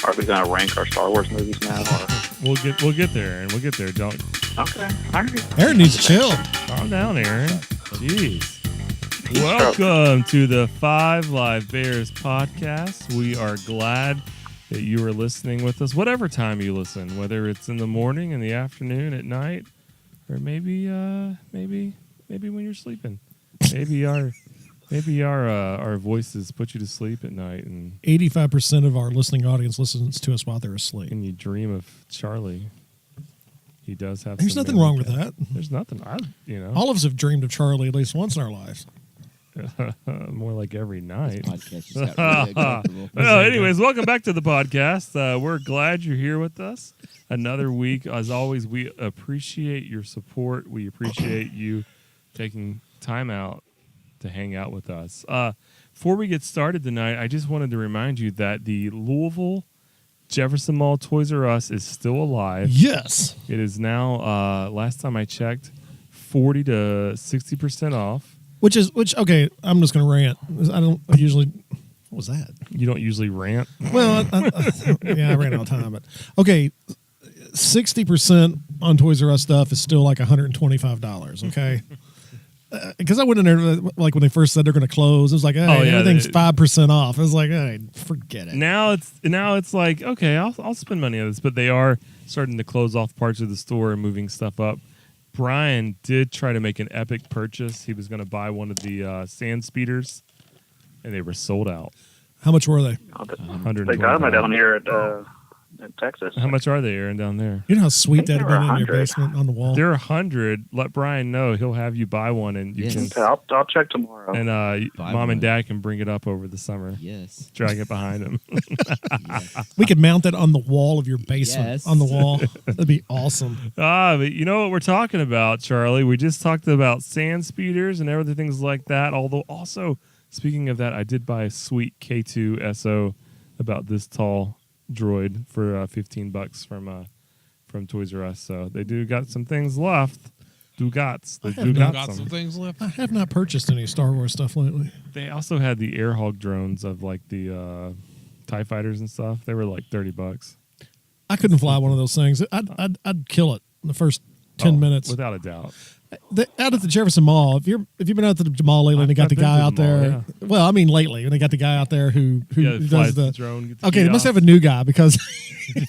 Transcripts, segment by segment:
Are we going to rank our Star Wars movies now? Or? We'll get there, and we'll get there. Don't. Okay. All right. Aaron needs to chill. Calm down, Aaron. Jeez. Welcome to the Five Live Bears podcast. We are glad that you are listening with us, whatever time you listen, whether it's in the morning, in the afternoon, at night, or maybe when you're sleeping. Maybe our voices put you to sleep at night, and 85% of our listening audience listens to us while they're asleep. you dream of Charlie. He does have. There's nothing wrong with that. There's nothing. All of us have dreamed of Charlie at least once in our lives. More like every night. Podcast just got really uncomfortable. Well, anyways, welcome back to the podcast. We're glad you're here with us. Another week. As always, we appreciate your support. We appreciate you taking time out to hang out with us. Before we get started tonight, I just wanted to remind you that the Louisville Jefferson Mall Toys R Us is still alive. Yes. It is now, last time I checked, 40 to 60% off. Okay, I'm just going to rant. I don't usually... What was that? You don't usually rant. Well, I ran out of time. But okay, 60% on Toys R Us stuff is still like $125, okay? Because I went in there, like when they first said they're going to close, it was like, hey, everything's 5% off. I was like, hey, forget it. Now it's like, okay, I'll spend money on this, but they are starting to close off parts of the store and moving stuff up. Brian did try to make an epic purchase. He was going to buy one of the sand speeders, and they were sold out. How much were they? They got them down here in Texas. How much are they, Aaron, down there? You know how sweet they that'd were be in your 100. basement on the wall? They're 100. Let Brian know. He'll have you buy one, and you Yes. can. I'll check tomorrow. And Buy mom and one. dad can bring it up over the summer. Yes. Drag it behind them. We could mount that on the wall of your basement. Yes. On the wall. That'd be awesome. But you know what we're talking about, Charlie? We just talked about sand speeders and everything things like that. Although also, speaking of that, I did buy a sweet K2 SO about this tall droid for $15 from Toys R Us. So they do got some things left. Dugats. They do got some. things left. I have not purchased any Star Wars stuff lately. They also had the Airhawk drones of like the TIE fighters and stuff. They were like $30. I couldn't fly one of those things. I'd kill it in the first 10 minutes. Without a doubt. Out at the Jefferson Mall, if you've been out to the mall lately and they got I've the been guy to out the mall, there. yeah. Well, I mean lately, when they got the guy out there who Flies does the the drone. Gets Okay, they must have kiosk. a new guy because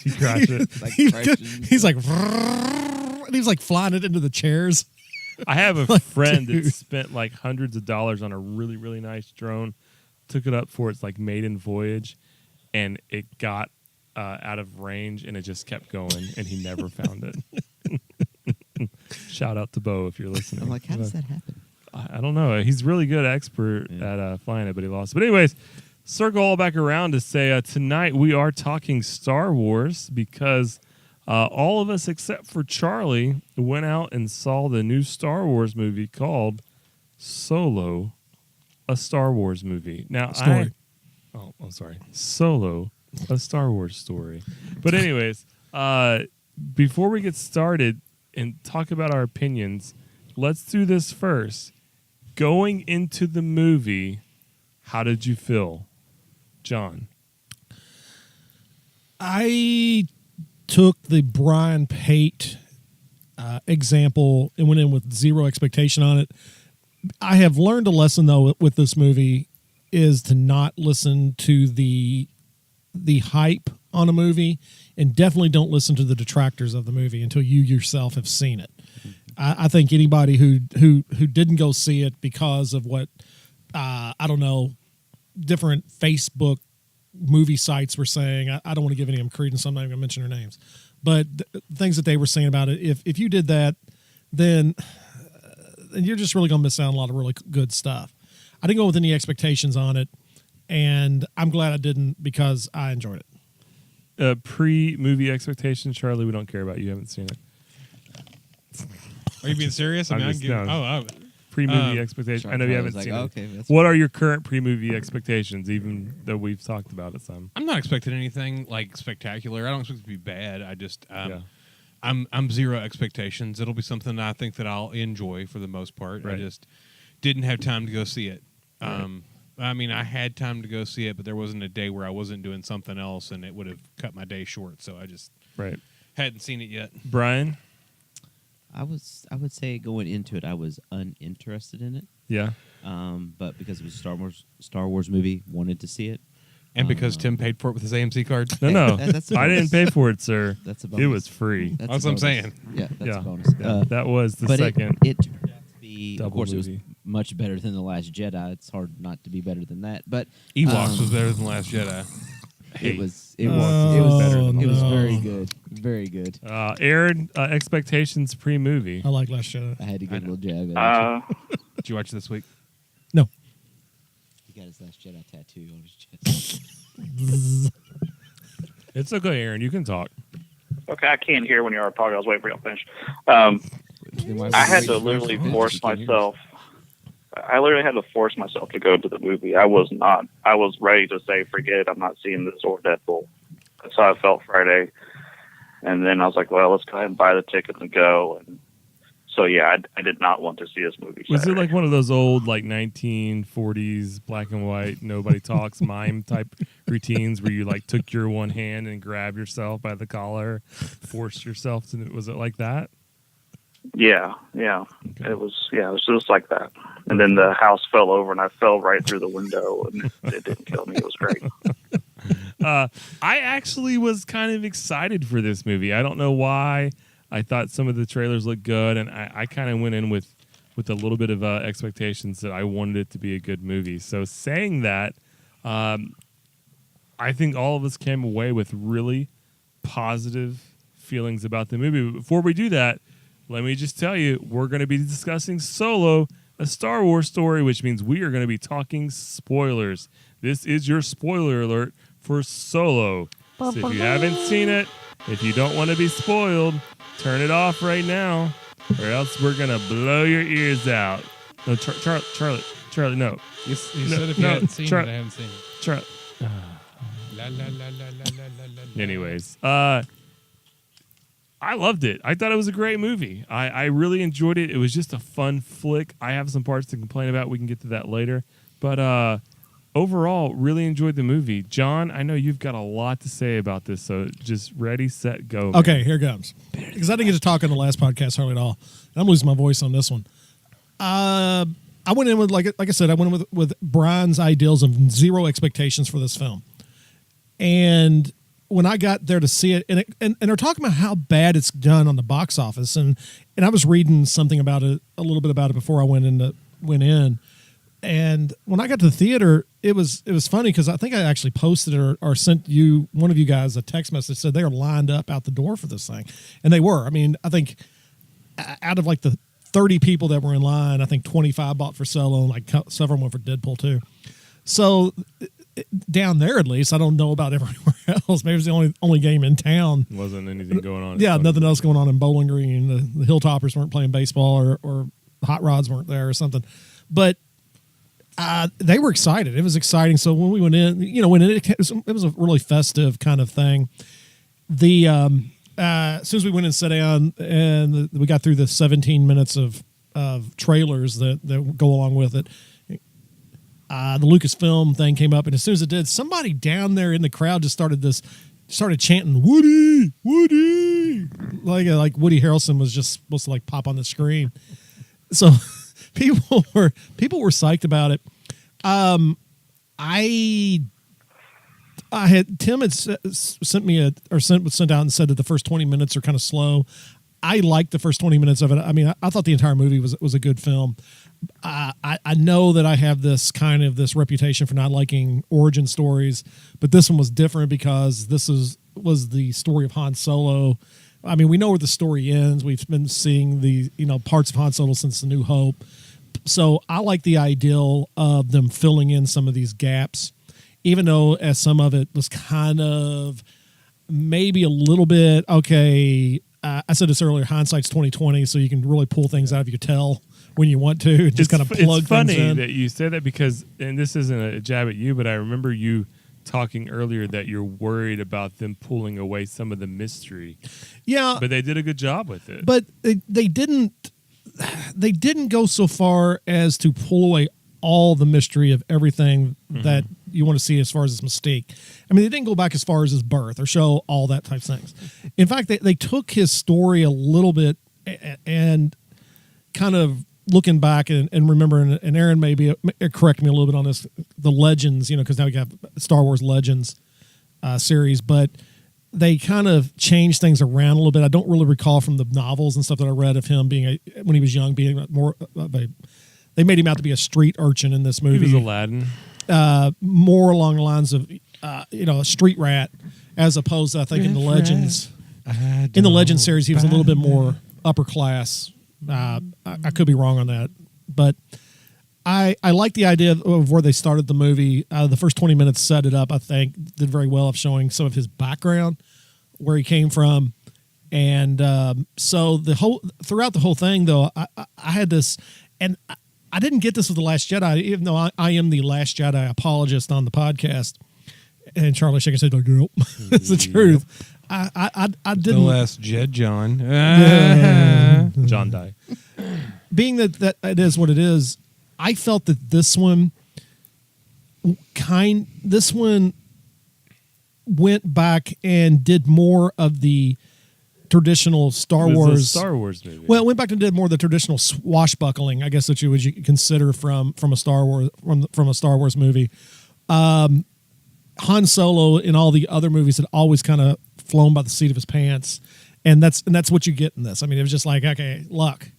He crashed it. Like he's like and he's like flying it into the chairs. I have a Like, friend dude. that spent like hundreds of dollars on a really, really nice drone, took it up for its like maiden voyage, and it got out of range and it just kept going and he never found it. Shout out to Bo if you're listening. I'm like, how does that happen? I don't know. He's really good expert at flying it, but he lost. But anyways, circle all back around to say tonight we are talking Star Wars because all of us except for Charlie went out and saw the new Star Wars movie called Solo, a Star Wars movie. Now, Story. I'm sorry. Solo, a Star Wars story. But anyways, before we get started and talk about our opinions, let's do this first. Going into the movie, how did you feel, John? I took the Brian Pate example and went in with zero expectation on it. I have learned a lesson though with this movie is to not listen to the hype on a movie, and definitely don't listen to the detractors of the movie until you yourself have seen it. I think anybody who didn't go see it because of what I don't know, different Facebook movie sites were saying. I don't want to give any of them credence. So I'm not even going to mention their names, but things that they were saying about it. If you did that, then you're just really going to miss out on a lot of really good stuff. I didn't go with any expectations on it, and I'm glad I didn't because I enjoyed it. Pre-movie expectations, Charlie, we don't care about. You haven't seen it. Are you being serious? I mean, Pre-movie expectations. I know you haven't like, seen okay, it. that's What are your current pre-movie expectations, even though we've talked about it some? I'm not expecting anything like spectacular. I don't expect it to be bad. I just, Yeah. I'm zero expectations. It'll be something I think that I'll enjoy for the most part. Right. I just didn't have time to go see it. Right. I mean, I had time to go see it, but there wasn't a day where I wasn't doing something else, and it would have cut my day short. So I just Right. hadn't seen it yet. Brian? I would say going into it, I was uninterested in it. Yeah. But because it was a Star Wars movie, wanted to see it. And because Tim paid for it with his AMC card. No. That's a I didn't bonus. pay for it, sir. That's a It bonus. was free. That's That's a what I'm bonus. saying. Yeah, that's Yeah. a bonus. Yeah, that was the but second. it turned out to be, double of course, movie. it was much better than The Last Jedi. It's hard not to be better than that. But Ewoks was better than Last Jedi. it was Oh, better than it was no. very good, very good. Aaron, expectations pre-movie. I like Last Jedi. I had to get a little jab at it. Did you watch it this week? No. He got his Last Jedi tattoo on his chest. It's okay, Aaron. You can talk. Okay, I can't hear when you are talking. I was waiting for you to finish. Then why I had would to you literally finish? force You can't hear myself. I literally had to force myself to go to the movie. I was ready to say, forget it, I'm not seeing this or Deadpool. That's how I felt Friday. And then I was like, well, let's go ahead and buy the ticket and go. And so, yeah, I did not want to see this movie. Was it Saturday. like one of those old, like 1940s black and white, nobody talks mime type routines where you like took your one hand and grabbed yourself by the collar, forced yourself to? Was it like that? Yeah. Okay. It was just like that. And then the house fell over and I fell right through the window and it didn't kill me. It was great. I actually was kind of excited for this movie. I don't know why. I thought some of the trailers looked good, and I kind of went in with a little bit of expectations that I wanted it to be a good movie. So saying that, I think all of us came away with really positive feelings about the movie. But before we do that, let me just tell you, we're going to be discussing Solo, a Star Wars story, which means we are going to be talking spoilers. This is your spoiler alert for Solo. So if you haven't seen it, if you don't want to be spoiled, turn it off right now, or else we're going to blow your ears out. No, Charlie, no. You No, said if you no, hadn't seen try- it, I haven't seen it. Charlie. La, la, la, la, la, la, la, la. Anyways, I loved it. I thought it was a great movie. I really enjoyed it. It was just a fun flick. I have some parts to complain about. We can get to that later. But overall, really enjoyed the movie. John, I know you've got a lot to say about this, so just ready, set, go. man. Okay, here comes. Because I didn't get to talk on the last podcast hardly at all. And I'm losing my voice on this one. I went in with, like I said, I went in with Brian's ideals of zero expectations for this film. And when I got there to see it, and they're talking about how bad it's done on the box office, and I was reading something about it, a little bit about it before I went in. And when I got to the theater, it was funny because I think I actually posted it or sent one of you guys a text message that said they were lined up out the door for this thing, and they were. I mean, I think out of like the 30 people that were in line, I think 25 bought for Solo, and like several went for Deadpool too. So down there, at least, I don't know about everywhere else. Maybe it was the only game in town. Wasn't anything going on. Yeah, nothing else going on in Bowling Green. The Hilltoppers weren't playing baseball, or Hot Rods weren't there, or something. But they were excited. It was exciting. So when we went in, it was a really festive kind of thing. As soon as we went and sat down, and we got through the 17 minutes of trailers that go along with it, the Lucasfilm thing came up, and as soon as it did, somebody down there in the crowd just started chanting "Woody, Woody," like Woody Harrelson was just supposed to like pop on the screen. So people were psyched about it. Tim had sent out and said that the first 20 minutes are kind of slow. I liked the first 20 minutes of it. I mean, I thought the entire movie was a good film. I know that I have this reputation for not liking origin stories, but this one was different because this was the story of Han Solo. I mean, we know where the story ends. We've been seeing the parts of Han Solo since The New Hope. So I like the ideal of them filling in some of these gaps, even though as some of it was kind of maybe a little bit okay. I said this earlier, hindsight's 20/20, so you can really pull things out of your tail when you want to, just kind of plug It's funny things in. that you say that because, and this isn't a jab at you, but I remember you talking earlier that you're worried about them pulling away some of the mystery. Yeah, But they did a good job with it. but they didn't go so far as to pull away all the mystery of everything that you want to see as far as his mistake. I mean, they didn't go back as far as his birth or show all that type of things. In fact, they took his story a little bit and kind of looking back and remembering, and Aaron maybe correct me a little bit on this, the Legends, because now we have Star Wars Legends series, but they kind of changed things around a little bit. I don't really recall from the novels and stuff that I read of him being when he was young, being more of a. They made him out to be a street urchin in this movie. He was Aladdin. More along the lines of a street rat, as opposed to I think in the Legends. In the Legends series, he was a little bit more upper class. I could be wrong on that, but I like the idea of where they started the movie. The first 20 minutes set it up, I think, did very well of showing some of his background, where he came from. And so throughout the whole thing, though, I had this, and I didn't get this with The Last Jedi, even though I am the Last Jedi apologist on the podcast. And Charlie Shaker said, like, nope, it's the truth. I didn't. The Last Jed John. John Dye. Being that it is what it is, I felt that this one went back and did more of the traditional Star It was Wars. a Star Wars movie. Well, it went back and did more of the traditional swashbuckling, I guess, that you would consider from a Star Wars movie. Han Solo in all the other movies had always kind of flown by the seat of his pants, and that's what you get in this. I mean, it was just like, okay, luck.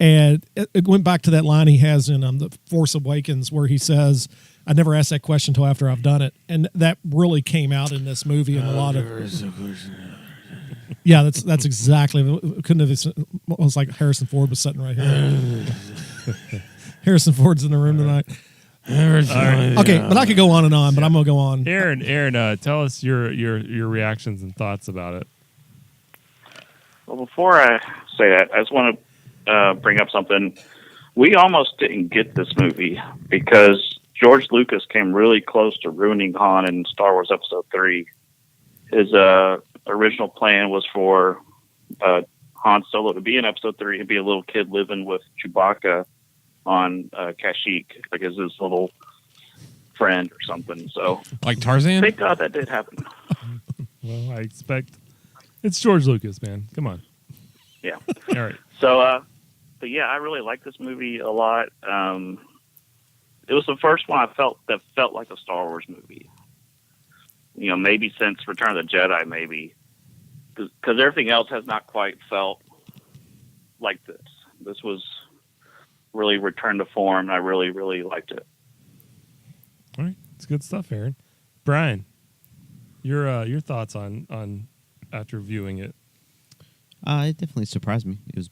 And it went back to that line he has in The Force Awakens where he says, I never asked that question until after I've done it. And that really came out in this movie in a lot of... Yeah, that's exactly... Couldn't have... It was like Harrison Ford was sitting right here. Harrison Ford's in the room tonight. Okay, but I could go on and on, but I'm going to go on. Aaron, tell us your reactions and thoughts about it. Well, before I say that, I just want to bring up something. We almost didn't get this movie because George Lucas came really close to ruining Han in Star Wars Episode 3. His original plan was for Han Solo to be in Episode 3 and be a little kid living with Chewbacca on Kashyyyk, like as his little friend or something. So, like Tarzan? thank God that did happen. Well, I expect it's George Lucas, man. Come on. Yeah. All right. So, but yeah, I really like this movie a lot. It was the first one I felt like a Star Wars movie. Maybe since Return of the Jedi, maybe. Because everything else has not quite felt like this. This was really returned to form, and I really, really liked it. All right. It's good stuff, Aaron. Brian, your thoughts on after viewing it? It definitely surprised me. It was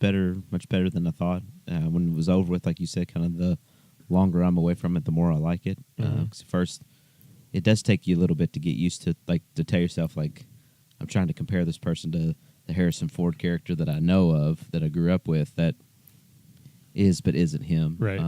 much better than I thought. When it was over with, like you said, kind of the longer I'm away from it, the more I like it. 'Cause first, it does take you a little bit to get used to, like, to tell yourself, like, I'm trying to compare this person to the Harrison Ford character that I know of, that I grew up with, that is but isn't him. Right.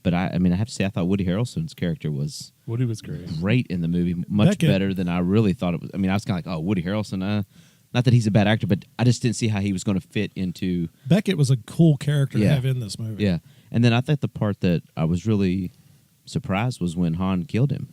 But I have to say, I thought Woody Harrelson's character was Woody was great. great in the movie, much Beckett. better than I really thought it was. I mean, I was kind of like, oh, Woody Harrelson. Not that he's a bad actor, but I just didn't see how he was going to fit into. Beckett was a cool character to Yeah. have in this movie. Yeah, and then I think the part that I was really surprised was when Han killed him.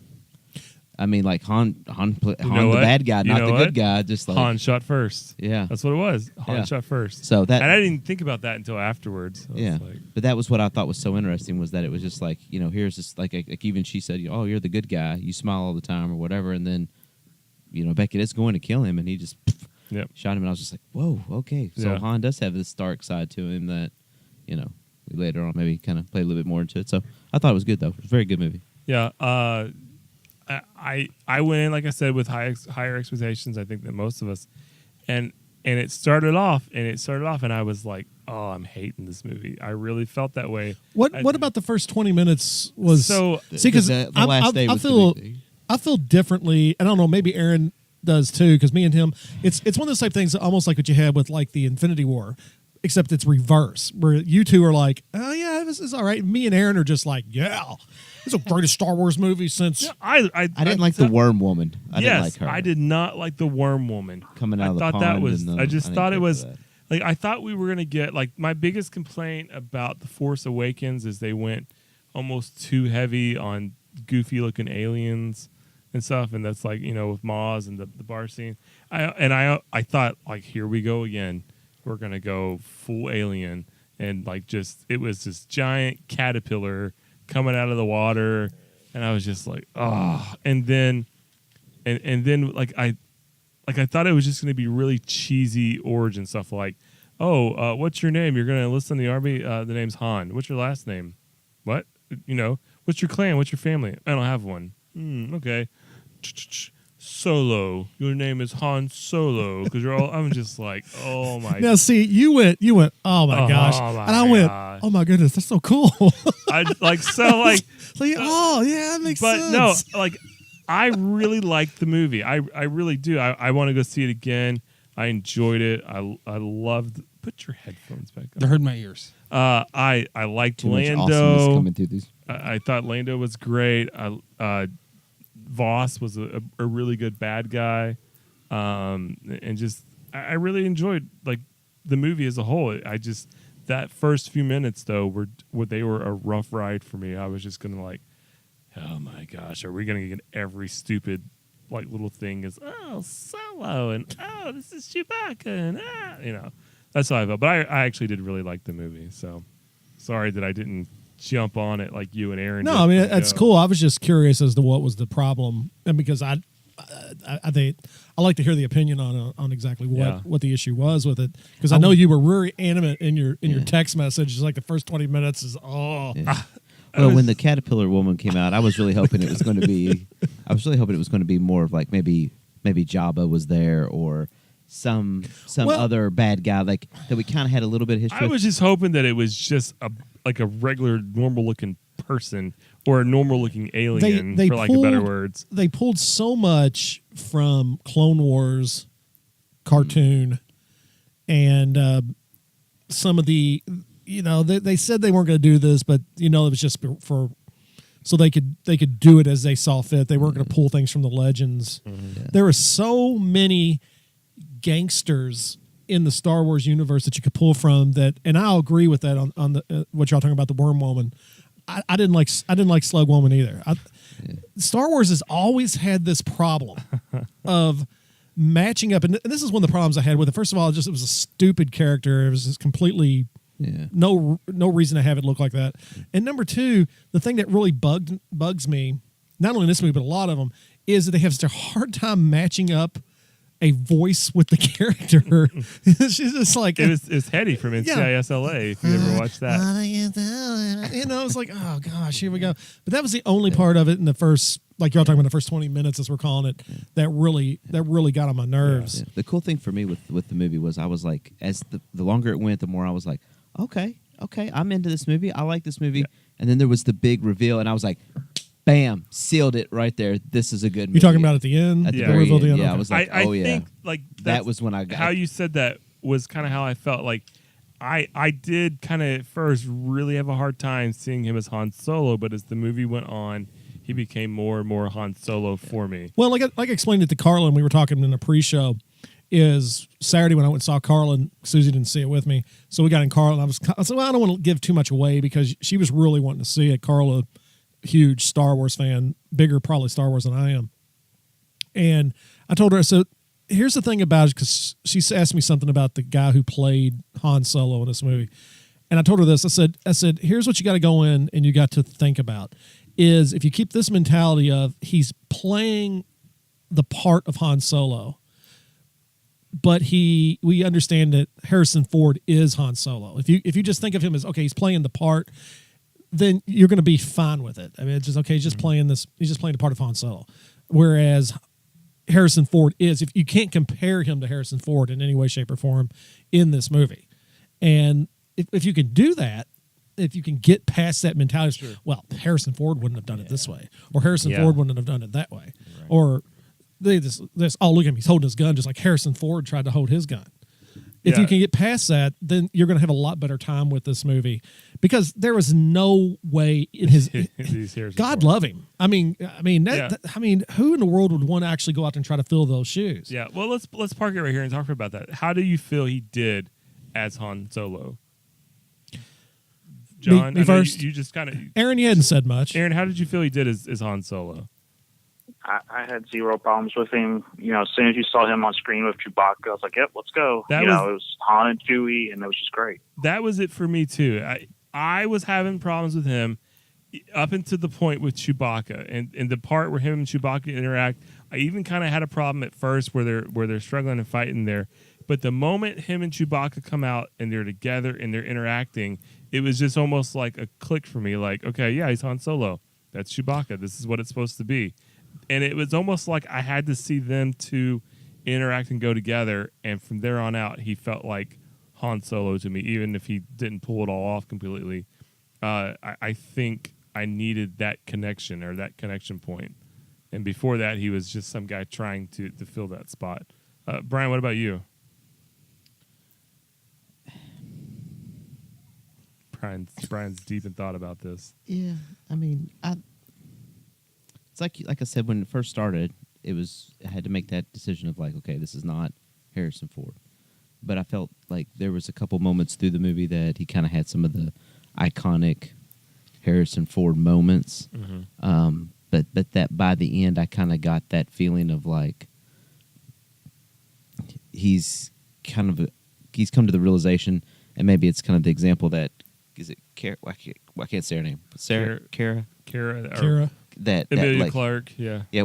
I mean, like Han the what? bad guy, You not know the what? good guy. Just like Han shot first. Yeah, That's what it was. Han Yeah. shot first. so that And I didn't think about that until afterwards. I was yeah, like, but that was what I thought was so interesting, was that it was just like, here's this, like even she said, oh, you're the good guy, you smile all the time or whatever, and then Beckett is going to kill him, and he just Yep. shot him, and I was just like, whoa, okay, so Yeah. Han does have this dark side to him that we later on maybe kind of play a little bit more into it. So I thought it was good, though. It was a very good movie. Yeah, I went in, like I said, with higher expectations. I think that most of us, and it started off, and I was like, oh, I'm hating this movie. I really felt that way. What about the first 20 minutes was So see, because the last day was the feel big thing. I feel differently. I don't know, maybe Aaron does too, because me and him, it's one of those type things, almost like what you had with like the Infinity War, except it's reverse, where you two are like, oh yeah, this is all right. Me and Aaron are just like, yeah, it's the greatest Star Wars movie since. Yeah, I I didn't like the worm woman. I didn't like her. I did not like the worm woman Coming out I of the thought that pond was. and I just I didn't thought it care was for that. like I thought we were gonna get like my biggest complaint about the Force Awakens is they went almost too heavy on goofy looking aliens and stuff, and that's like, with Maz and the bar scene. I thought, like, here we go again. We're gonna go full alien, and like it was this giant caterpillar coming out of the water, and I was just like, oh. And then I thought it was just gonna be really cheesy origin stuff, like, oh, what's your name? You're gonna enlist in the army. The name's Han. What's your last name? What? What's your clan? What's your family? I don't have one. Okay. Solo. Your name is Han Solo, because you're all. I'm just like, oh my. Now, see, you went, oh my gosh, my and I went, gosh. oh my goodness, that's so cool. I like so like. Oh yeah, that makes but sense. no, like, I really liked the movie. I really do. I want to go see it again. I enjoyed it. I loved. Put your headphones back on. They're hurting my ears. I liked Too much Lando. awesomeness coming through these. I thought Lando was great. Voss was a really good bad guy, and just I really enjoyed like the movie as a whole. That first few minutes though they were a rough ride for me. I was just gonna like, oh my gosh, are we gonna get every stupid like little thing is Solo and this is Chewbacca and that's how I felt. But I actually did really like the movie. So sorry that I didn't jump on it like you and Aaron. No, did I mean from the that's go. cool. I was just curious as to what was the problem, and because I think I like to hear the opinion on exactly what the issue was with it, because I know you were very animate in your text message. It's like the first 20 minutes is Yeah. Well, when the caterpillar woman came out, I was really hoping it was going to be. I was really hoping it was going to be more of like maybe Jabba was there or some other bad guy like that we kind of had a little bit of history. I was just hoping that it was just a regular normal looking person or a normal looking alien, they for lack of better words. They pulled so much from Clone Wars cartoon and some of the, they said they weren't going to do this, but it was just for so they could do it as they saw fit. They weren't going to pull things from the legends. Yeah. There were so many gangsters in the Star Wars universe that you could pull from that, and I'll agree with that on the what y'all talking about, the Worm Woman. I didn't like Slug Woman either. Star Wars has always had this problem of matching up, and this is one of the problems I had with it. First of all, it was a stupid character. It was just completely no reason to have it look like that. And number two, the thing that really bugs me, not only in this movie but a lot of them, is that they have such a hard time matching up a voice with the character. She's just like It's Hetty from NCIS LA. If you ever watched that, it's like, oh gosh, here we go. But that was the only part of it in the first, like y'all talking about, the first 20 minutes, as we're calling it, that really got on my nerves. Yeah. The cool thing for me with the movie was I was like, as the longer it went, the more I was like, okay, I'm into this movie. I like this movie. Yeah. And then there was the big reveal, and I was like, bam, sealed it right there. This is a good movie. You're talking about at the end? At the very end. end? Yeah, Okay. I was like, I think like that was when I got how you said that was kind of how I felt. Like I did kind of at first really have a hard time seeing him as Han Solo, but as the movie went on, he became more and more Han Solo for me. Well, like I explained it to Carla, and we were talking in the pre-show, is Saturday when I went and saw Carla, and Susie didn't see it with me. So we got in Carla, and I said, well, I don't want to give too much away because she was really wanting to see it. Carla, huge Star Wars fan, bigger probably Star Wars than I am. And I told her, I said, here's the thing about it, because she asked me something about the guy who played Han Solo in this movie. And I told her this. I said, here's what you got to go in and you got to think about is if you keep this mentality of he's playing the part of Han Solo, but we understand that Harrison Ford is Han Solo. If you just think of him as, okay, he's playing the part, then you're going to be fine with it. I mean, it's just, okay, he's just playing this. He's just playing the part of Han Solo. Whereas Harrison Ford is, if you can't compare him to Harrison Ford in any way, shape, or form in this movie. And if you can do that, if you can get past that mentality, well, Harrison Ford wouldn't have done it this way, or Harrison Ford wouldn't have done it that way. Right. Or this, oh, look at him, he's holding his gun just like Harrison Ford tried to hold his gun. If you can get past that, then you're going to have a lot better time with this movie, because there was no way in his God love him. I mean, who in the world would want to actually go out and try to fill those shoes? Yeah. Well, let's park it right here and talk about that. How do you feel he did as Han Solo? John, Me I know first? You just kind of. Aaron, you hadn't said much. Aaron, how did you feel he did as Han Solo? I had zero problems with him. As soon as you saw him on screen with Chewbacca, I was like, "Yep, let's go." That it was- was Han and Chewie, and it was just great. That was it for me too. I was having problems with him up until the point with Chewbacca, and the part where him and Chewbacca interact. I even kind of had a problem at first where they're struggling and fighting there. But the moment him and Chewbacca come out and they're together and they're interacting, it was just almost like a click for me. Like, okay, yeah, he's Han Solo. That's Chewbacca. This is what it's supposed to be. And it was almost like I had to see them two interact and go together. And from there on out, he felt like Han Solo to me, even if he didn't pull it all off completely. I think I needed that connection or that connection point. And before that, he was just some guy trying to fill that spot. Brian, what about you? Brian's deep in thought about this. Yeah, I mean, it's like I said when it first started, I had to make that decision of like, okay, this is not Harrison Ford, but I felt like there was a couple moments through the movie that he kind of had some of the iconic Harrison Ford moments. Mm-hmm. But that by the end, I kind of got that feeling of like he's come to the realization, and maybe it's kind of the example that is it. I can't say her name. Kara. Kara. That Emilia like, Clarke, yeah. Yeah,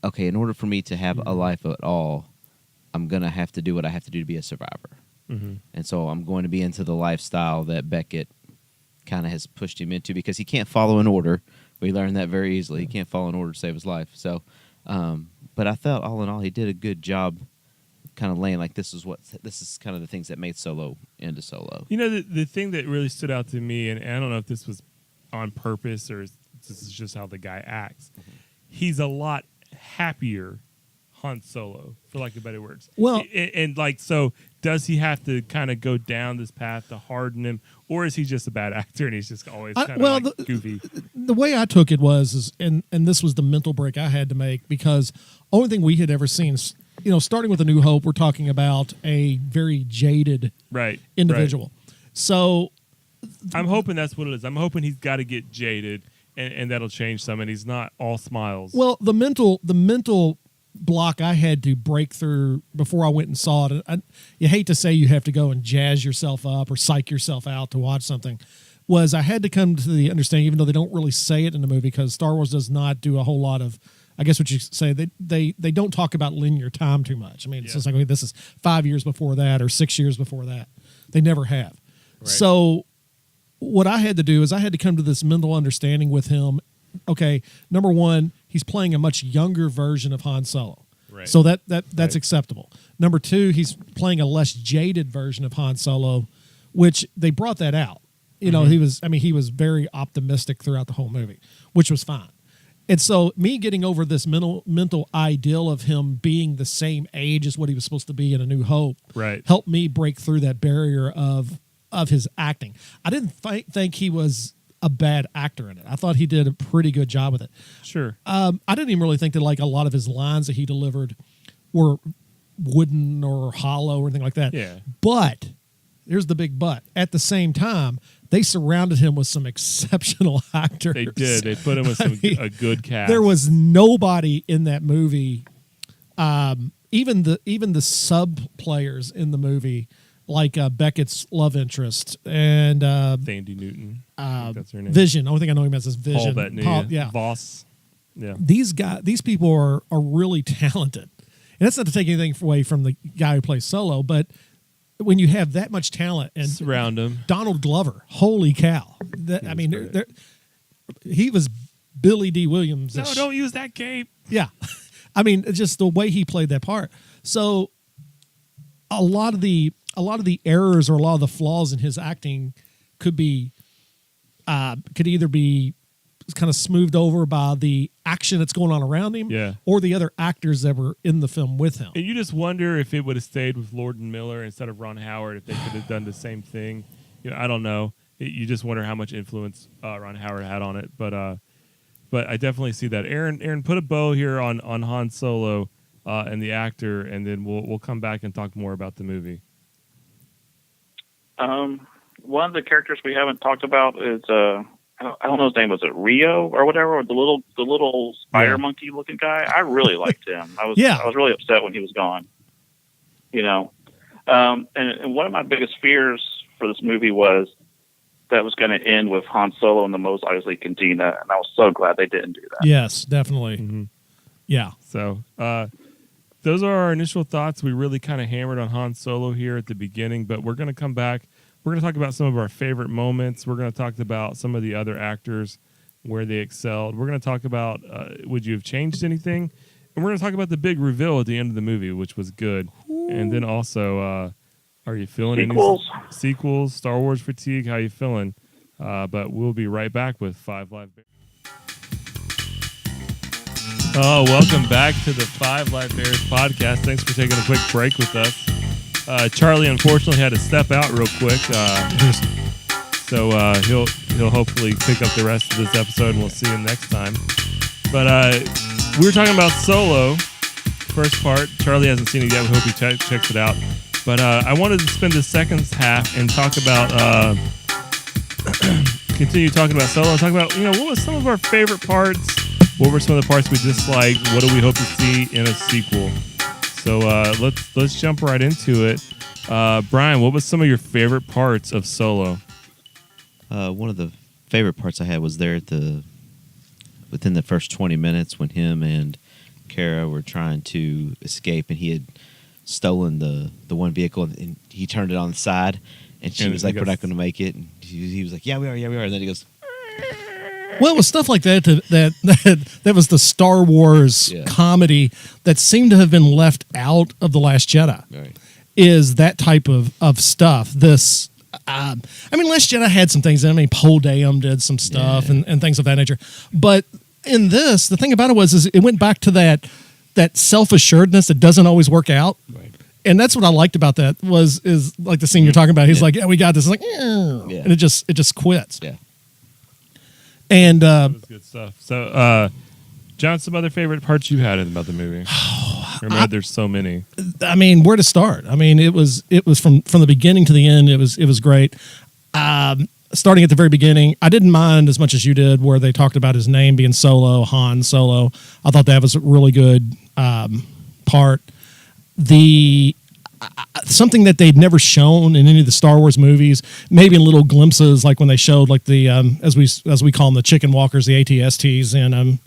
okay, in order for me to have a life at all, I'm going to have to do what I have to do to be a survivor. Mm-hmm. And so I'm going to be into the lifestyle that Beckett kind of has pushed him into because he can't follow an order. We learned that very easily. He can't follow an order to save his life. So, but I felt all in all, he did a good job kind of laying like this is kind of the things that made Solo into Solo. The thing that really stood out to me, and I don't know if this was on purpose or this is just how the guy acts. Mm-hmm. He's a lot happier Han Solo, for lack of better words. Well, and like, so does he have to kind of go down this path to harden him, or is he just a bad actor and he's just always kind of goofy? The way I took it was, and this was the mental break I had to make because only thing we had ever seen, starting with A New Hope, we're talking about a very jaded individual. Right. So I'm hoping that's what it is. I'm hoping he's got to get jaded, and that'll change some, and he's not all smiles. Well, the mental block I had to break through before I went and saw it. You hate to say you have to go and jazz yourself up or psych yourself out to watch something. Was I had to come to the understanding, even though they don't really say it in the movie, because Star Wars does not do a whole lot of, I guess what you say, they don't talk about linear time too much. I mean, it's just like, okay, this is 5 years before that or 6 years before that. They never have. Right. So what I had to do is I had to come to this mental understanding with him. Okay, number one, he's playing a much younger version of Han Solo. Right. So that's acceptable. Number two, he's playing a less jaded version of Han Solo, which they brought that out. He was very optimistic throughout the whole movie, which was fine. And so me getting over this mental ideal of him being the same age as what he was supposed to be in A New Hope helped me break through that barrier of his acting. I didn't think he was a bad actor in it. I thought he did a pretty good job with it. Sure. I didn't even really think that like a lot of his lines that he delivered were wooden or hollow or anything like that. Yeah. But here's the big but. At the same time, they surrounded him with some exceptional actors. They did. They put him with a good cast. There was nobody in that movie. Even the sub players in the movie, like Beckett's love interest and Thandie Newton. That's her name. Vision. The only thing I know him as is Vision. Paul Bettany. Yeah. Voss. Yeah. These people are really talented. And that's not to take anything away from the guy who plays Solo, but when you have that much talent and surround him, Donald Glover, holy cow! He was Billy D. Williams. No, don't use that cape. Yeah, I mean, just the way he played that part. So a lot of the errors or a lot of the flaws in his acting could either be kind of smoothed over by the action that's going on around him, or the other actors that were in the film with him. And you just wonder if it would have stayed with Lord and Miller instead of Ron Howard, if they could have done the same thing. I don't know. You just wonder how much influence Ron Howard had on it. But I definitely see that. Aaron, put a bow here on Han Solo and the actor, and then we'll come back and talk more about the movie. one of the characters we haven't talked about is I don't know his name. Was it Rio or whatever? Or the little spider Yeah. monkey looking guy. I really liked him. I was really upset when he was gone. You know, and one of my biggest fears for this movie was that it was going to end with Han Solo and the Mos Eisley Cantina, and I was so glad they didn't do that. Yes, definitely. Mm-hmm. Yeah. So those are our initial thoughts. We really kind of hammered on Han Solo here at the beginning, but we're going to come back. We're going to talk about some of our favorite moments. We're going to talk about some of the other actors, where they excelled. We're going to talk about would you have changed anything? And we're going to talk about the big reveal at the end of the movie, which was good. And then also, are you feeling Sequels? any sequels, Star Wars fatigue? How you feeling? But we'll be right back with Five Live Bears. Oh, welcome back to the Five Live Bears podcast. Thanks for taking a quick break with us. Charlie unfortunately had to step out real quick, so he'll hopefully pick up the rest of this episode, and we'll see him next time. But we were talking about Solo, first part. Charlie hasn't seen it yet. We hope he checks it out. But I wanted to spend the second half and talk about continue talking about Solo and talk about what was some of our favorite parts. What were some of the parts we disliked? What do we hope to see in a sequel? So let's jump right into it. Brian, what was some of your favorite parts of Solo? One of the favorite parts I had was there within the first 20 minutes when him and Kara were trying to escape, and he had stolen the one vehicle, and he turned it on the side, and she was like, "We're not going to make it." And he was like, "Yeah, we are. Yeah, we are." And then he goes. Well, it was stuff like that that was the Star Wars comedy that seemed to have been left out of The Last Jedi. Right. Is that type of stuff. This, Last Jedi had some things. Poe Dameron did some stuff and things of that nature. But in this, the thing about it is it went back to that self-assuredness that doesn't always work out. Right. And that's what I liked about that is like the scene you're talking about. He's like, "Yeah, we got this." It's like, and it just quits. Yeah. And That was good stuff. So, John, some other favorite parts you had about the movie? Remember, there's so many. Where to start? It was from the beginning to the end. It was great. Starting at the very beginning, I didn't mind as much as you did, where they talked about his name being Solo, Han Solo. I thought that was a really good part. Something that they'd never shown in any of the Star Wars movies, maybe in little glimpses, like when they showed like the as we call them, the chicken walkers, the ATSTs,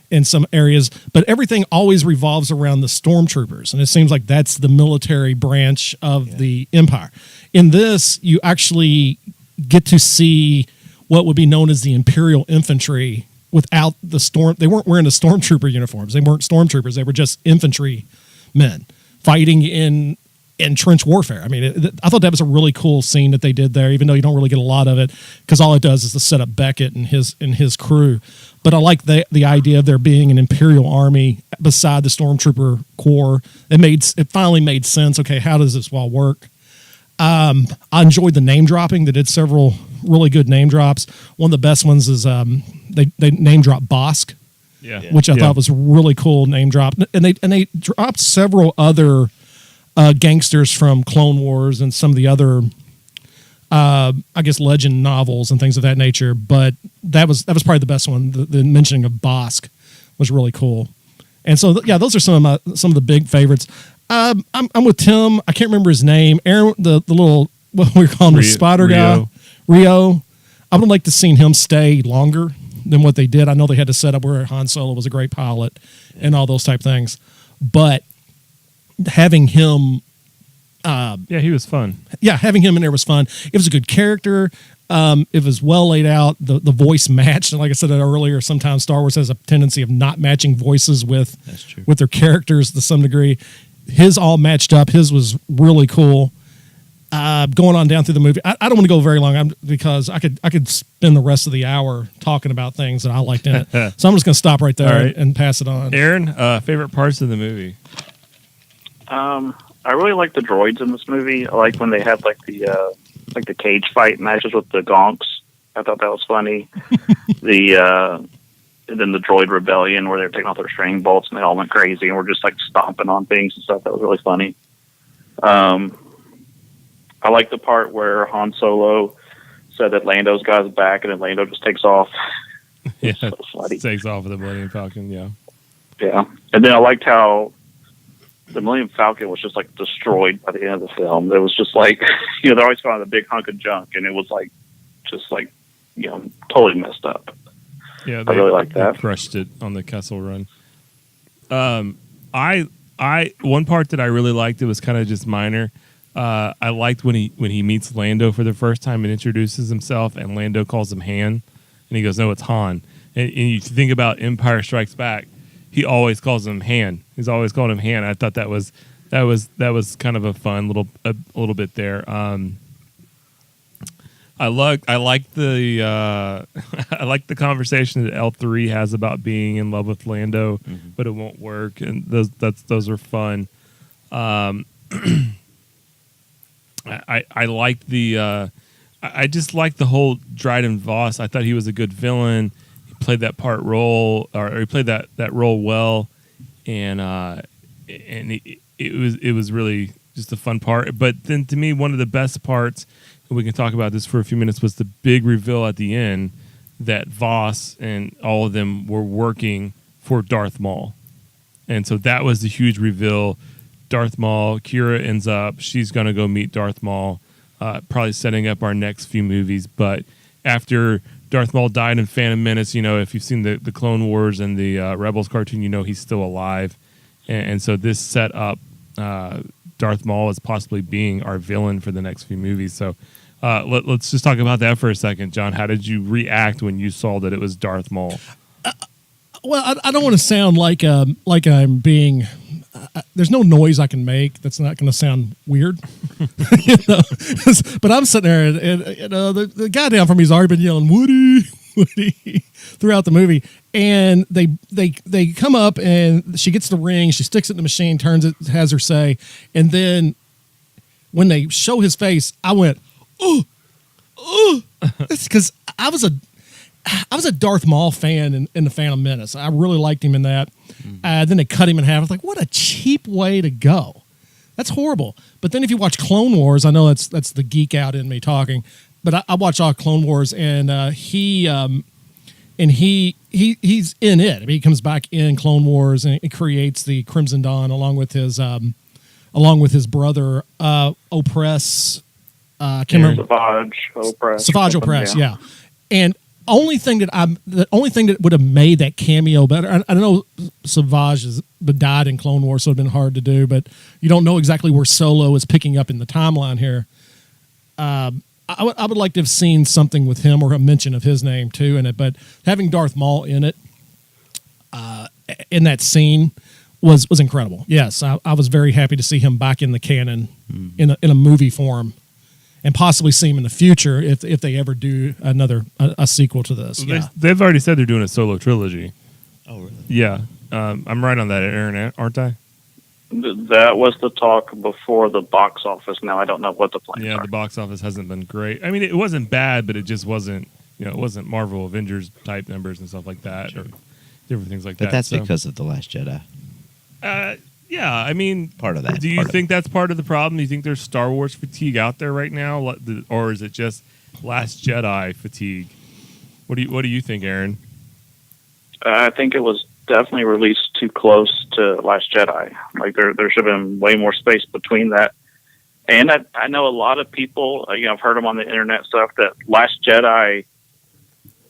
in some areas, but everything always revolves around the stormtroopers, and it seems like that's the military branch of the Empire. In this, you actually get to see what would be known as the Imperial Infantry without the storm. They weren't wearing the stormtrooper uniforms. They weren't stormtroopers. They were just infantry men fighting in trench warfare. I thought that was a really cool scene that they did there, even though you don't really get a lot of it, because all it does is to set up Beckett and his crew. But I like the idea of there being an Imperial army beside the Stormtrooper Corps. It finally made sense. Okay, how does this all work? I enjoyed the name dropping. They did several really good name drops. One of the best ones is they name dropped Bosk, which I thought was a really cool name drop. And they dropped several other gangsters from Clone Wars and some of the other legend novels and things of that nature. But that was probably the best one. The mentioning of Bosk was really cool. And so those are some of the big favorites. I'm with Tim. I can't remember his name. Aaron, the little, what we call him, the spider guy, Rio. I would like to see him stay longer than what they did. I know they had to set up where Han Solo was a great pilot and all those type things, but having him, he was fun. Yeah, having him in there was fun. It was a good character. It was well laid out. The voice matched, and like I said earlier, sometimes Star Wars has a tendency of not matching voices with their characters to some degree. His all matched up. His was really cool. Going on down through the movie, I don't want to go very long because I could spend the rest of the hour talking about things that I liked in it. So I'm just going to stop right there and pass it on. Aaron, favorite parts of the movie? I really like the droids in this movie. I like when they had like the cage fight matches with the gonks. I thought that was funny. And then the droid rebellion where they were taking off their string bolts and they all went crazy and were just like stomping on things and stuff. That was really funny. I like the part where Han Solo said that Lando's got his back, and then Lando just takes off. Yeah, So funny. takes off with the Millennium Falcon. Yeah, Yeah, and then I liked how the Millennium Falcon was just like destroyed by the end of the film. It was just like, you know, they're always finding a big hunk of junk, and it was like, just like, you know, totally messed up. yeah, I really like they that. crushed it on the Kessel Run. I one part that I really liked, it was kind of just minor. I liked when he meets Lando for the first time and introduces himself, and Lando calls him Han, and he goes, "No, it's Han." And you think about Empire Strikes Back, he always calls him Han. He's always called him Han. I thought that was kind of a fun little bit there. I like the I like the conversation that L3 has about being in love with Lando, but it won't work, and those are fun. I like the I just like the whole Dryden Voss. I thought he was a good villain. He played that role that role well, and it was really just a fun part. But then to me, one of the best parts, and we can talk about this for a few minutes, was the big reveal at the end that Voss and all of them were working for Darth Maul. And so that was the huge reveal. Darth Maul, Kira ends up, she's going to go meet Darth Maul, probably setting up our next few movies. But after Darth Maul died in Phantom Menace, you know, if you've seen the Clone Wars and the Rebels cartoon, you know he's still alive. And so this set up Darth Maul as possibly being our villain for the next few movies. So let's just talk about that for a second, John. How did you react when you saw that it was Darth Maul? Well, I don't want to sound like I'm being. There's no noise I can make that's not going to sound weird, you know. But I'm sitting there, and you know, the guy down from me's already been yelling "Woody, Woody" throughout the movie, and they come up, and she gets the ring, she sticks it in the machine, turns it, has her say, and then when they show his face, I went, "Oh, oh!" It's because I was a Darth Maul fan in the Phantom Menace. I really liked him in that. Then they cut him in half. I was like, what a cheap way to go. That's horrible. But then if you watch Clone Wars, I know that's the geek out in me talking, but I watch all Clone Wars, and he's in it. I mean, he comes back in Clone Wars and it creates the Crimson Dawn along with his brother Opress. Can't remember. Savage Opress, yeah. And the only thing that would have made that cameo better, I know Savage has died in Clone Wars, so it'd been hard to do, but you don't know exactly where Solo is picking up in the timeline here. I would like to have seen something with him or a mention of his name too in it, but having Darth Maul in it, in that scene was incredible. Yes, I was very happy to see him back in the canon in a movie form. And possibly see him in the future if they ever do a sequel to this. Yeah. They've already said they're doing a solo trilogy. Oh, really? Yeah. I'm right on that, Aaron, aren't I? That was the talk before the box office. Now I don't know what the plans are. The box office hasn't been great. I mean, it wasn't bad, but it just wasn't, it wasn't Marvel Avengers type numbers and stuff like that, or different things like that. But that's because of The Last Jedi. Yeah, I mean, Part of that. Do you think that's part of the problem? Do you think there's Star Wars fatigue out there right now, or is it just Last Jedi fatigue? What do you think, Aaron? I think it was definitely released too close to Last Jedi. Like there should have been way more space between that. And I know a lot of people. I've heard them on the internet stuff that Last Jedi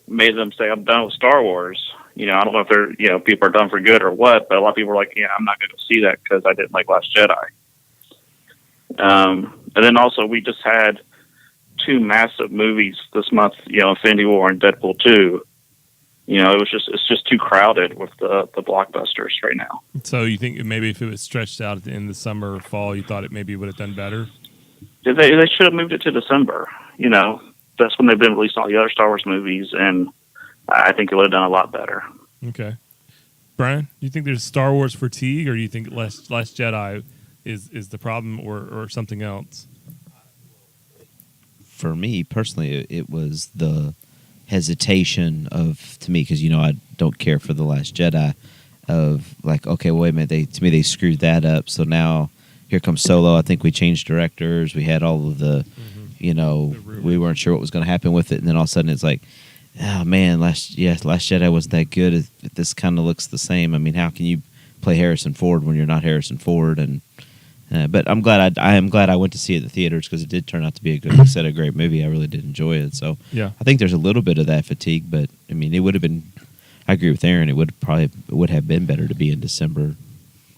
made them say, "I'm done with Star Wars." I don't know if they're, people are done for good or what, but a lot of people are like, yeah, I'm not going to see that because I didn't like Last Jedi. And then also we just had two massive movies this month, Infinity War and Deadpool 2. It's just too crowded with the blockbusters right now. So you think maybe if it was stretched out at the end of the summer or fall, you thought it maybe would have done better? They should have moved it to December. That's when they've been releasing all the other Star Wars movies, and I think it would have done a lot better. Okay. Brian, do you think there's Star Wars fatigue, or do you think Last Jedi is the problem or something else? For me, personally, it was the hesitation to me, because, I don't care for The Last Jedi, of like, okay, wait a minute, they screwed that up, so now here comes Solo. I think we changed directors. We had all of the we weren't sure what was going to happen with it, and then all of a sudden it's like, oh man, Last Jedi wasn't that good. This kind of looks the same. I mean, how can you play Harrison Ford when you're not Harrison Ford? And but I'm glad I am glad I went to see it at the theaters, because it did turn out to be a great movie. I really did enjoy it. So Yeah. I think there's a little bit of that fatigue, but I mean, it would have been. I agree with Aaron. It would have been better to be in December.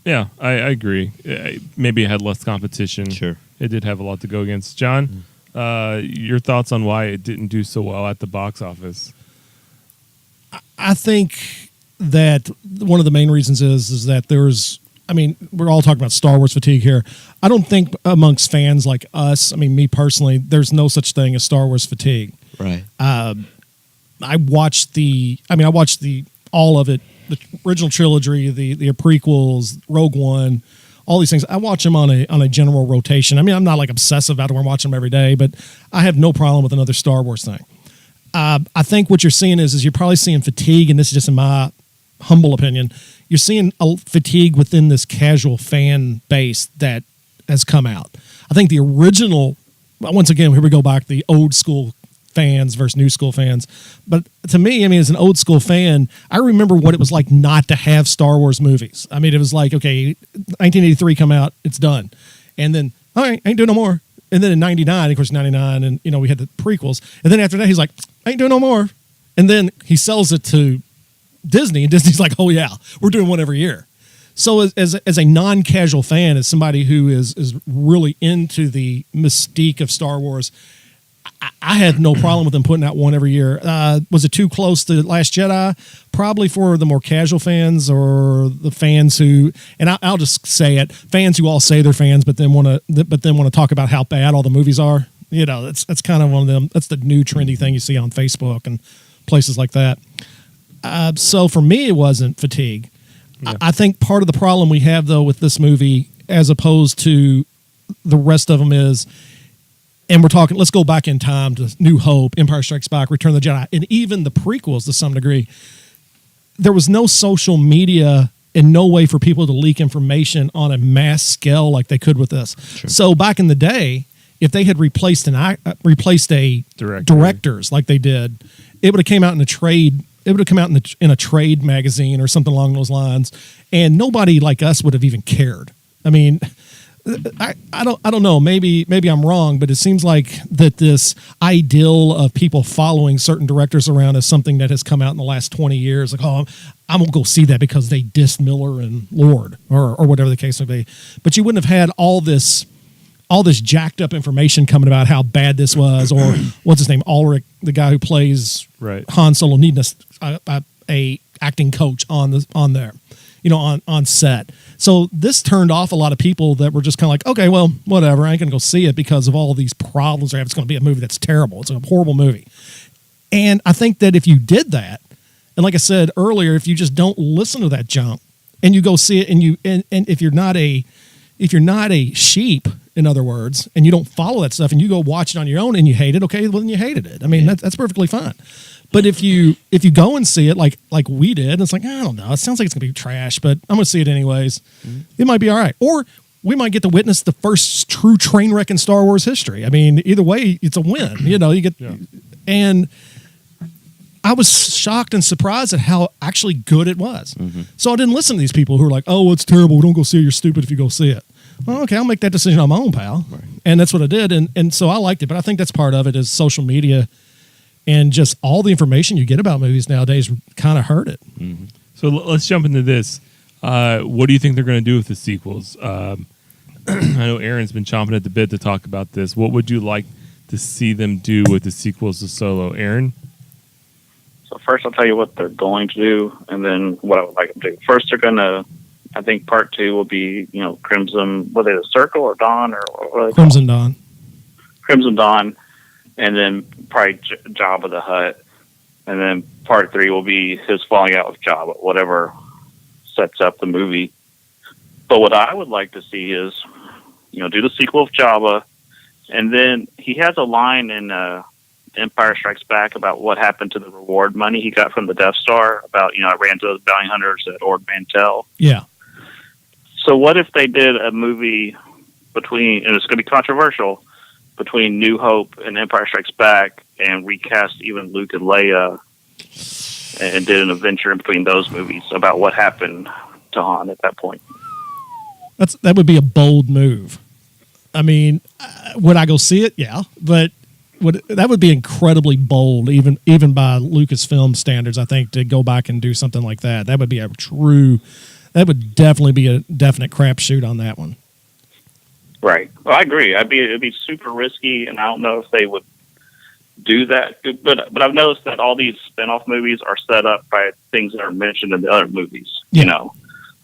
Yeah, I agree. Maybe it had less competition. Sure. It did have a lot to go against. John, your thoughts on why it didn't do so well at the box office? I think that one of the main reasons is that there's, I mean, we're all talking about Star Wars fatigue here. I don't think amongst fans like us, I mean, me personally, there's no such thing as Star Wars fatigue. Right. I watched all of it, the original trilogy, the prequels, Rogue One, all these things. I watch them on a general rotation. I mean, I'm not like obsessive about it where I'm watching them every day, but I have no problem with another Star Wars thing. I think what you're seeing is you're probably seeing fatigue, and this is just in my humble opinion. You're seeing a fatigue within this casual fan base that has come out. I think the original, once again, here we go back, the old school fans versus new school fans. But to me, I mean, as an old school fan, I remember what it was like not to have Star Wars movies. I mean, it was like, okay, 1983 come out, it's done. And then, all right, ain't doing no more. And then in 99, of course, 99, and, we had the prequels. And then after that, he's like, ain't doing no more. And then he sells it to Disney, and Disney's like, oh, yeah, we're doing one every year. So as a non-casual fan, as somebody who is really into the mystique of Star Wars, I had no problem with them putting out one every year. Was it too close to Last Jedi? Probably for the more casual fans, or the fans who, and I'll just say it, fans who all say they're fans, but then want to talk about how bad all the movies are. That's kind of one of them. That's the new trendy thing you see on Facebook and places like that. So for me, it wasn't fatigue. Yeah. I think part of the problem we have, though, with this movie, as opposed to the rest of them, is, and we're talking, let's go back in time to New Hope, Empire Strikes Back, Return of the Jedi, and even the prequels to some degree. There was no social media and no way for people to leak information on a mass scale like they could with this. Sure. So back in the day, if they had replaced a directors like they did, it would have came out in a trade. It would have come out in a trade magazine or something along those lines, and nobody like us would have even cared. I mean, I don't know. Maybe I'm wrong, but it seems like that this ideal of people following certain directors around is something that has come out in the last 20 years. Like, oh, I'm gonna go see that because they dissed Miller and Lord, or whatever the case may be. But you wouldn't have had all this jacked up information coming about how bad this was, or what's his name, Ulrich, the guy who plays Han Solo, needing a acting coach on there, on set. So this turned off a lot of people that were just kind of like, okay, well, whatever, I ain't gonna go see it because of all these problems I have. It's gonna be a movie that's terrible. It's a horrible movie. And I think that if you did that, and like I said earlier, if you just don't listen to that junk and you go see it, and if you're not a sheep, in other words, and you don't follow that stuff and you go watch it on your own and you hate it, okay, well then you hated it. I mean, that's perfectly fine. But if you go and see it like we did, it's like, I don't know, it sounds like it's gonna be trash, but I'm gonna see it anyways. Mm-hmm. It might be all right, or we might get to witness the first true train wreck in Star Wars history. I mean, either way, it's a win. You get, and I was shocked and surprised at how actually good it was. Mm-hmm. So I didn't listen to these people who are like, oh, it's terrible, don't go see it, you're stupid if you go see it. Well, okay, I'll make that decision on my own, pal. Right. And that's what I did. And so I liked it. But I think that's part of it is social media and just all the information you get about movies nowadays kind of hurt it. Mm-hmm. So let's jump into this. What do you think they're going to do with the sequels? I know Aaron's been chomping at the bit to talk about this. What would you like to see them do with the sequels to Solo? Aaron? So first I'll tell you what they're going to do, and then what I would like them to do. First, they're going to, I think part 2 will be, Crimson, whether it's Circle or Dawn or Crimson Dawn. Crimson Dawn, and then probably Jabba the Hutt, and then part 3 will be his falling out with Jabba, whatever sets up the movie. But what I would like to see is, do the sequel of Jabba, and then he has a line in Empire Strikes Back about what happened to the reward money he got from the Death Star, about, I ran to those bounty hunters at Ord Mantell. Yeah. So what if they did a movie between, and it's going to be controversial, between New Hope and Empire Strikes Back and recast even Luke and Leia and did an adventure in between those movies about what happened to Han at that point. That would be a bold move. I mean, would I go see it? Yeah, but that would be incredibly bold, even by Lucasfilm standards. I think to go back and do something like that, that would would definitely be a definite crapshoot on that one. Right. Well, I agree. It'd be super risky, and I don't know if they would do that. But I've noticed that all these spin-off movies are set up by things that are mentioned in the other movies. Yeah. You know,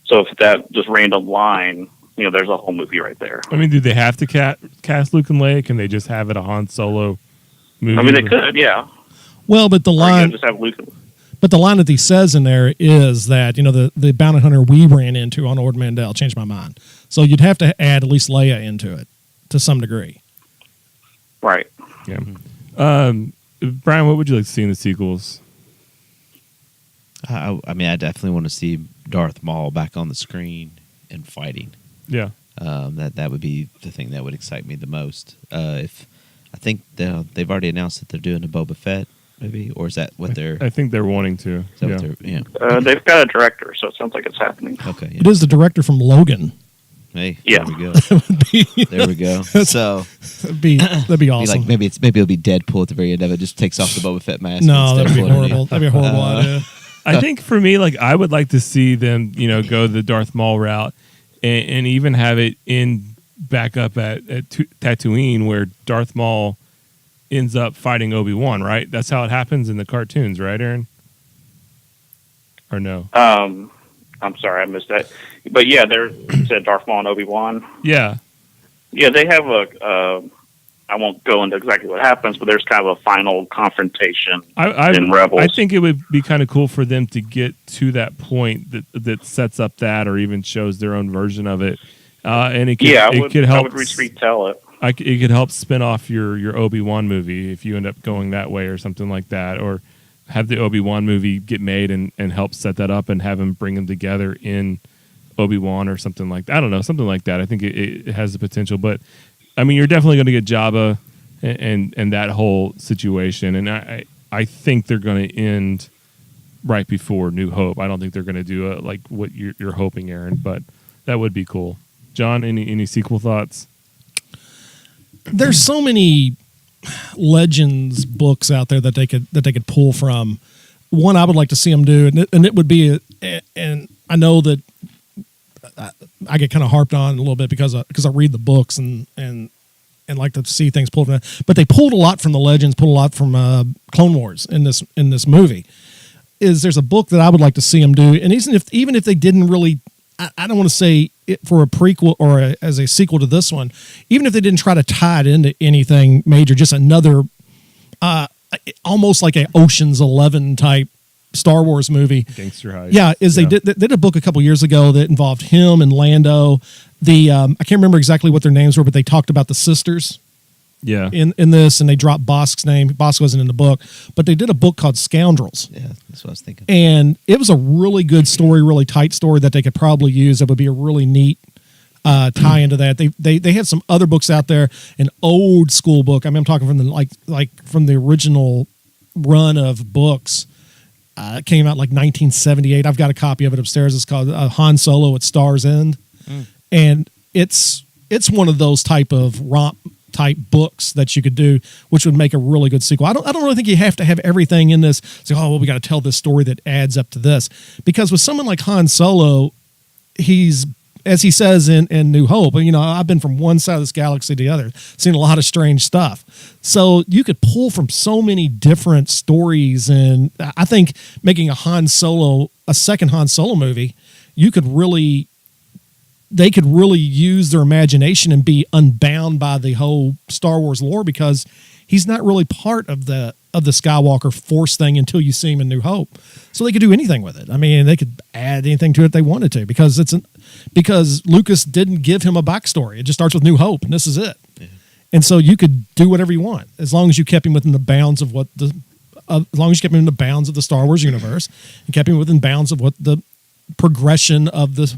so if that just random line, you know, there's a whole movie right there. I mean, do they have to cast Luke and Leia? Can they just have it a Han Solo movie? I mean, they could, yeah. Well, but the Or you line, could just have Luke. but the line that he says in there is that, you know, the bounty hunter we ran into on Ord Mantell changed my mind. So you'd have to add at least Leia into it to some degree. Right. Yeah. Brian, what would you like to see in the sequels? I mean, I definitely want to see Darth Maul back on the screen and fighting. Yeah. That would be the thing that would excite me the most. If I think they've already announced that they're doing a Boba Fett movie, or is that what they're? I think they're wanting to. Is that Yeah. what they're, They've got a director, so it sounds like it's happening. Okay. Yeah. It is the director from Logan. Hey. Yeah. There we go. Be- There we go. So that'd be awesome. like maybe it'll be Deadpool at the very end of it. Just takes off the Boba Fett mask. No, and that'd it's be Deadpool horrible. underneath. That'd be a horrible idea. I think for me, like, I would like to see them, you know, go the Darth Maul route and even have it back up at Tatooine, where Darth Maul ends up fighting Obi-Wan, right? That's how it happens in the cartoons, right, Aaron? Or no? I'm sorry, I missed that. But yeah, you said Darth Maul and Obi-Wan. Yeah. Yeah, they have I won't go into exactly what happens, but there's kind of a final confrontation in Rebels. I think it would be kind of cool for them to get to that point that sets up that, or even shows their own version of it. And it could, could help. I would retell it. It could help spin off your Obi-Wan movie if you end up going that way or something like that, or have the Obi-Wan movie get made and help set that up and have him bring them together in Obi-Wan or something like that. I don't know, something like that. I think it has the potential, but I mean, you're definitely going to get Jabba and that whole situation, and I think they're going to end right before New Hope. I don't think they're going to do like what you're hoping, Aaron, but that would be cool. John, any sequel thoughts? There's so many Legends books out there that they could pull from. One I would like to see them do, and it would be, and I know that I get kind of harped on a little bit because I read the books and like to see things pulled from that. But they pulled a lot from the Legends, pulled a lot from Clone Wars in this movie. There's a book that I would like to see them do, and even if they didn't really, I don't want to say it for a prequel or as a sequel to this one, even if they didn't try to tie it into anything major, just another almost like a Ocean's 11 type Star Wars movie. Gangster Heist. Yeah, they did a book a couple years ago that involved him and Lando. I can't remember exactly what their names were, but they talked about the sisters. Yeah. In this, and they dropped Bosk's name. Bosk wasn't in the book, but they did a book called Scoundrels. Yeah, that's what I was thinking. And it was a really good story, really tight story that they could probably use. That would be a really neat tie into that. They had some other books out there, an old school book. I mean, I'm talking from the from the original run of books. It came out like 1978. I've got a copy of it upstairs. It's called Han Solo at Star's End, and it's one of those type of romp type books that you could do, which would make a really good sequel. I don't really think you have to have everything in this. Say, oh well, we got to tell this story that adds up to this, because with someone like Han Solo, he's, as he says in New Hope, you know, I've been from one side of this galaxy to the other, seen a lot of strange stuff. So you could pull from so many different stories, and I think making a second Han Solo movie, they could really use their imagination and be unbound by the whole Star Wars lore, because he's not really part of the Skywalker Force thing until you see him in New Hope. So they could do anything with it. I mean, they could add anything to it they wanted to, because Lucas didn't give him a backstory. It just starts with New Hope, and this is it. Yeah. And so you could do whatever you want, as long as you kept him within the bounds of the Star Wars universe, and kept him within bounds of what the progression of the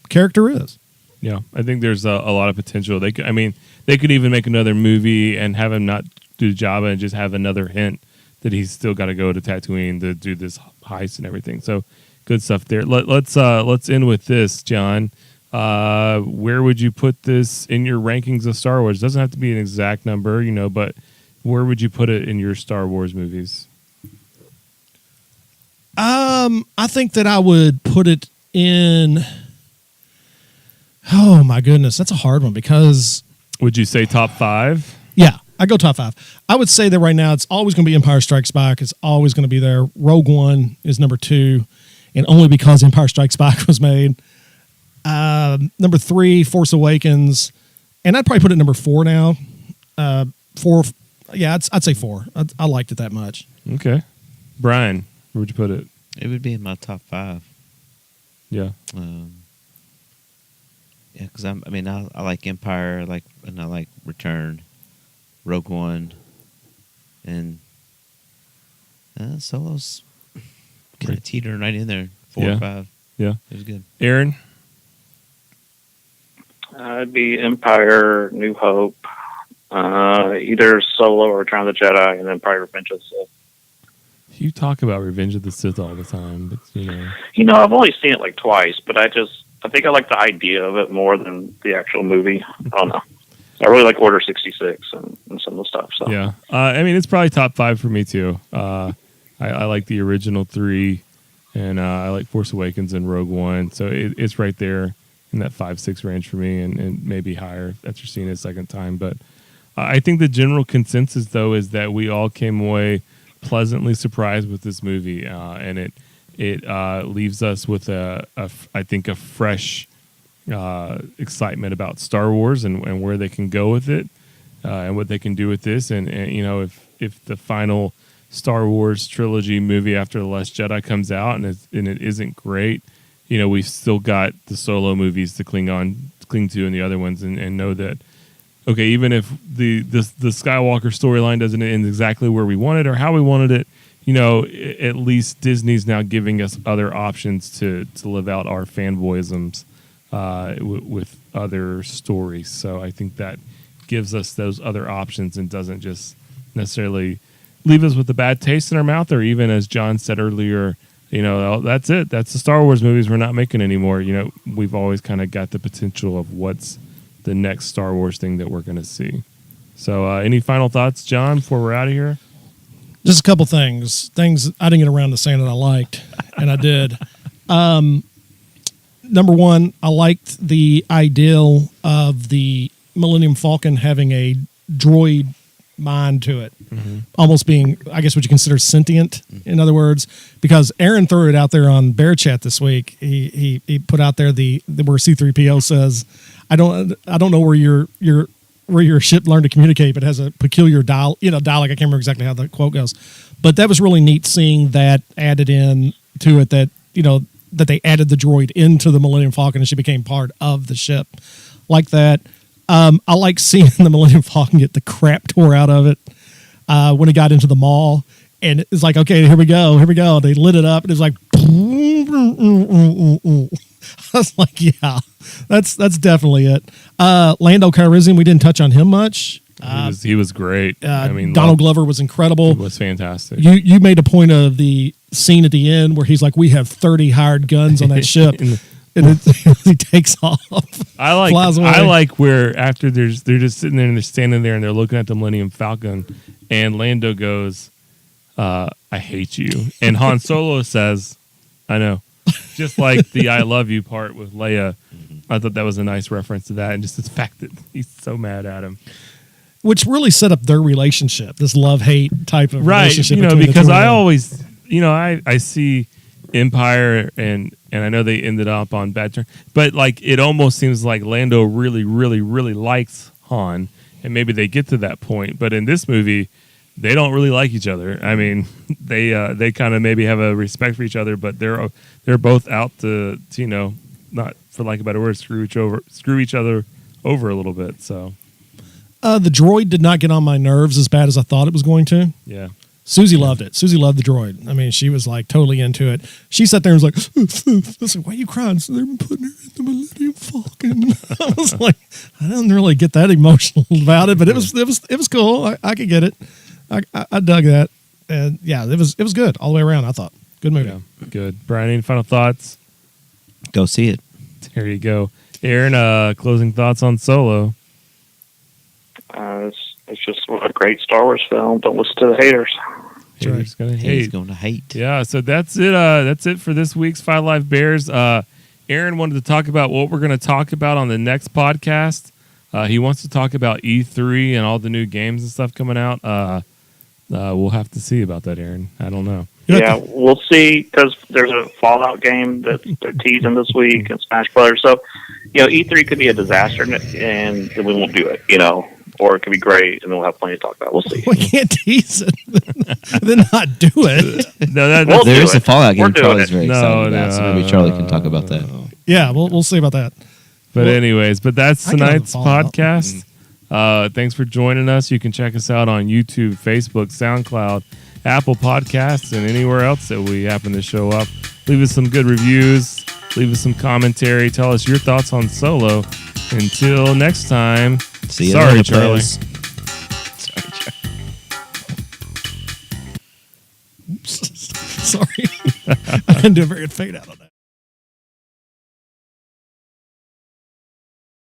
character is. Yeah, I think there's a lot of potential. They could even make another movie and have him not do Jabba and just have another hint that he's still got to go to Tatooine to do this heist and everything. So good stuff there. Let's end with this, John. Where would you put this in your rankings of Star Wars? Doesn't have to be an exact number, but where would you put it in your Star Wars movies? I think that I would put it in. Oh my goodness, that's a hard one because. Would you say top 5? Yeah, I go top 5. I would say that right now it's always going to be Empire Strikes Back. It's always going to be there. Rogue One is number 2, and only because Empire Strikes Back was made. Number 3, Force Awakens, and I'd probably put it number 4 now. 4, yeah, I'd say 4. I liked it that much. Okay, Brian, where would you put it? It would be in my top 5. Yeah. Yeah, because I like Empire, and I like Return, Rogue One, and Solo's kind of teetering right in there, 4 or 5. Yeah, it was good. Aaron, It'd be Empire, New Hope, either Solo or Return of the Jedi, and then probably Revenge of the Sith. you talk about Revenge of the Sith all the time, but I've only seen it like twice, but I think I like the idea of it more than the actual movie. I don't know. I really like Order 66 and some of the stuff. So yeah, it's probably top 5 for me too. I like the original 3, and I like Force Awakens and Rogue One, so it's right there in that 5-6 range for me, and maybe higher after seeing it a second time. But I think the general consensus though is that we all came away pleasantly surprised with this movie, and it leaves us with a fresh excitement about Star Wars and where they can go with it, and what they can do with this. And if the final Star Wars trilogy movie after The Last Jedi comes out and it isn't great, we've still got the Solo movies to cling to, and the other ones, and know that, okay, even if the Skywalker storyline doesn't end exactly where we wanted or how we wanted it, at least Disney's now giving us other options to live out our fanboyisms with other stories. So I think that gives us those other options and doesn't just necessarily leave us with a bad taste in our mouth, or even, as John said earlier, that's it. That's the Star Wars movies we're not making anymore. We've always kind of got the potential of what's the next Star Wars thing that we're going to see. So any final thoughts, John, before we're out of here? Just a couple things I didn't get around to saying that I liked, and I did. Number 1, I liked the ideal of the Millennium Falcon having a droid mind to it, almost being, I guess, what you consider sentient. In other words, because Aaron threw it out there on Bear Chat this week. He put out there the where C-3PO says, "I don't know where your ship learned to communicate, but it has a peculiar dialect. I can't remember exactly how the quote goes, but that was really neat seeing that added in to it. That that they added the droid into the Millennium Falcon and she became part of the ship, like that. I like seeing the Millennium Falcon get the crap tore out of it when it got into the mall, and it's like, okay, here we go. They lit it up, and it's like, I was like, yeah, that's definitely it. Lando Calrissian, we didn't touch on him much. He was great. Donald Glover was incredible. It was fantastic. You made a point of the scene at the end where he's like, we have 30 hired guns on that ship. And he takes off. Flies away. I like where after they're just sitting there and they're standing there and they're looking at the Millennium Falcon, and Lando goes, "I hate you," and Han Solo says, "I know," just like the "I love you" part with Leia. I thought that was a nice reference to that, and just the fact that he's so mad at him, which really set up their relationship, this love-hate type of relationship. Because I always, I see Empire and I know they ended up on bad terms, but like it almost seems like Lando really, really, really likes Han, and maybe they get to that point. But in this movie, they don't really like each other. I mean, they kind of maybe have a respect for each other, but they're both out to not for lack of a better word, screw each other over a little bit. So the droid did not get on my nerves as bad as I thought it was going to. Yeah. Susie loved it. Susie loved the droid. I mean, she was like totally into it. She sat there and was like, listen, why are you crying? So they're putting her in the Millennium Falcon. I was like, I didn't really get that emotional about it, but it was cool. I could get it. I dug that. And yeah, it was good all the way around, I thought. Good movie. Yeah, good. Brian, any final thoughts? Go see it. There you go. Aaron, closing thoughts on Solo. It's just a great Star Wars film. Don't listen to the haters. That's right. Haters gonna He's hate. going to hate. Yeah, so that's it. That's it for this week's Five Live Bears. Aaron wanted to talk about what we're going to talk about on the next podcast. He wants to talk about E3 and all the new games and stuff coming out. We'll have to see about that, Aaron. I don't know. Yeah, we'll see, because there's a Fallout game that they're teasing this week and Smash Brothers. So, E3 could be a disaster, and then we won't do it, or it could be great, and then we'll have plenty to talk about. We'll see. We can't tease it, then not do it. No, We'll There do is a it. Fallout We're game doing Charlie's it. very No, excited about, so maybe Charlie can talk about that. Yeah, we'll see about that. But Well, anyways, that's I can have tonight's the Fallout. podcast. Thanks for joining us. You can check us out on YouTube, Facebook, SoundCloud, Apple Podcasts, and anywhere else that we happen to show up. Leave us some good reviews. Leave us some commentary. Tell us your thoughts on Solo. Until next time. See you Sorry, later, Charlie. bros. Sorry. I didn't do a very good fade out on that.